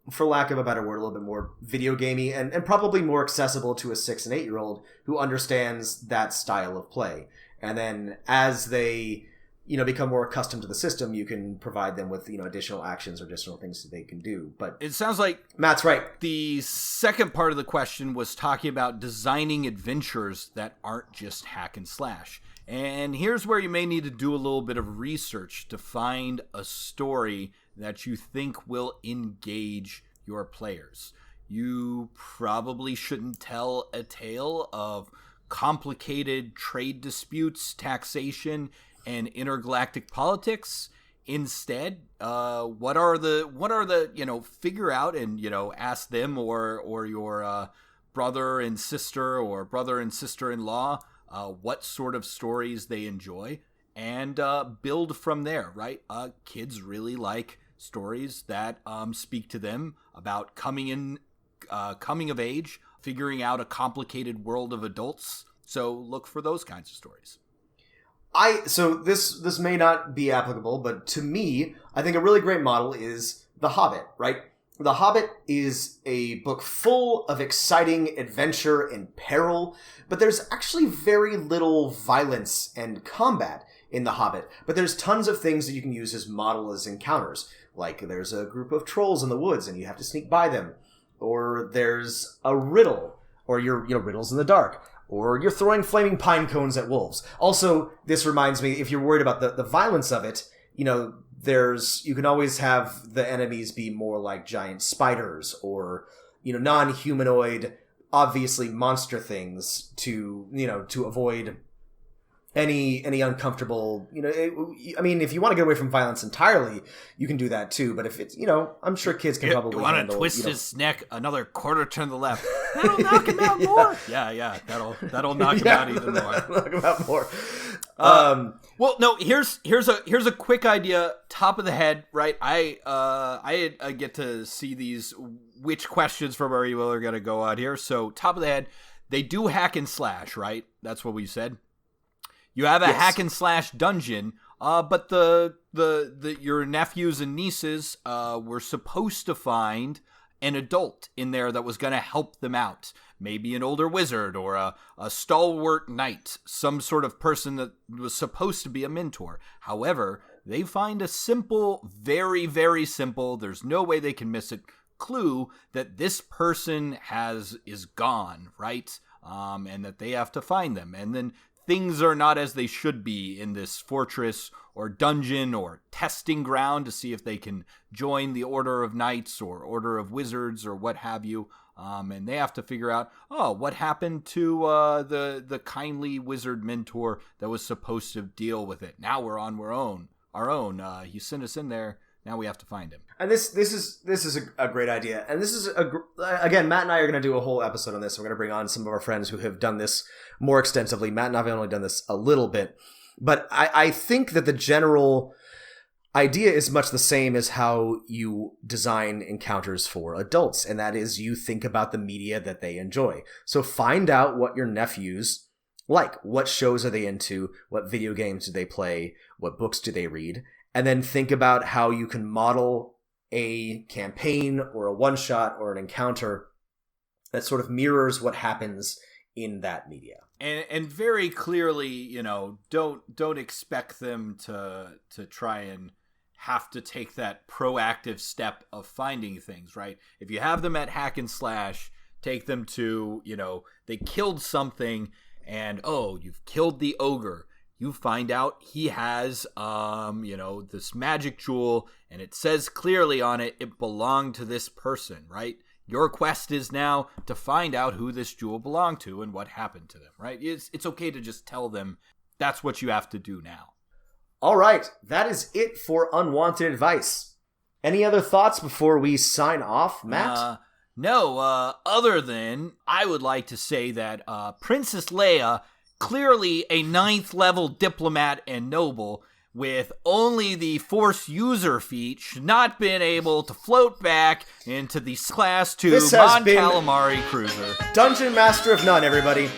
for lack of a better word, a little bit more video gamey and probably more accessible to a 6 and 8-year-old who understands that style of play. And then as they, become more accustomed to the system, you can provide them with, additional actions or additional things that they can do. But it sounds like Matt's right. The second part of the question was talking about designing adventures that aren't just hack and slash. And here's where you may need to do a little bit of research to find a story that you think will engage your players. You probably shouldn't tell a tale of complicated trade disputes, taxation, and intergalactic politics. Instead, what are the figure out and ask them or your brother and sister or brother and sister-in-law what sort of stories they enjoy, and build from there, right? Kids really like stories that speak to them about coming of age, figuring out a complicated world of adults. So look for those kinds of stories. So this may not be applicable, but to me, I think a really great model is The Hobbit, right? The Hobbit is a book full of exciting adventure and peril, but there's actually very little violence and combat in The Hobbit. But there's tons of things that you can use as model as encounters. Like there's a group of trolls in the woods and you have to sneak by them. Or there's a riddle, or riddles in the dark. Or you're throwing flaming pine cones at wolves. Also, this reminds me, if you're worried about the violence of it, you can always have the enemies be more like giant spiders or, non-humanoid, obviously monster things to avoid any uncomfortable, if you want to get away from violence entirely, you can do that too. But if it's, I'm sure kids can probably handle. You want to twist his neck another quarter to the left. That'll knock him out more. Yeah, that'll knock him out even more. Knock him out more. Well, no. Here's a quick idea, top of the head, right? I get to see which questions from our email are going to go out here. So top of the head, they do hack and slash, right? That's what we said. You have a hack and slash dungeon, but your nephews and nieces were supposed to find an adult in there that was going to help them out. Maybe an older wizard or a stalwart knight, some sort of person that was supposed to be a mentor. However, they find a simple, very, very simple, there's no way they can miss it, clue that this person is gone, right? And that they have to find them. And then things are not as they should be in this fortress or dungeon or testing ground to see if they can join the Order of Knights or Order of Wizards or what have you. And they have to figure out, what happened to the kindly wizard mentor that was supposed to deal with it. Now we're on our own. He sent us in there. Now we have to find him. And this is a great idea. And this is again, Matt and I are going to do a whole episode on this. We're going to bring on some of our friends who have done this more extensively. Matt and I have only done this a little bit, but I think that the general idea is much the same as how you design encounters for adults, and that is you think about the media that they enjoy. So find out what your nephews like. What shows are they into? What video games do they play? What books do they read? And then think about how you can model a campaign or a one-shot or an encounter that sort of mirrors what happens in that media. And very clearly, don't expect them to try and have to take that proactive step of finding things, right? If you have them at hack and slash, take them to, they killed something and, you've killed the ogre. You find out he has, this magic jewel, and it says clearly on it, it belonged to this person, right? Your quest is now to find out who this jewel belonged to and what happened to them, right? It's okay to just tell them that's what you have to do now. All right, that is it for Unwanted Advice. Any other thoughts before we sign off, Matt? No, other than I would like to say that Princess Leia, clearly a 9th level diplomat and noble with only the Force user feat, should not been able to float back into the Class 2 Mon Calamari cruiser. Dungeon Master of None, everybody.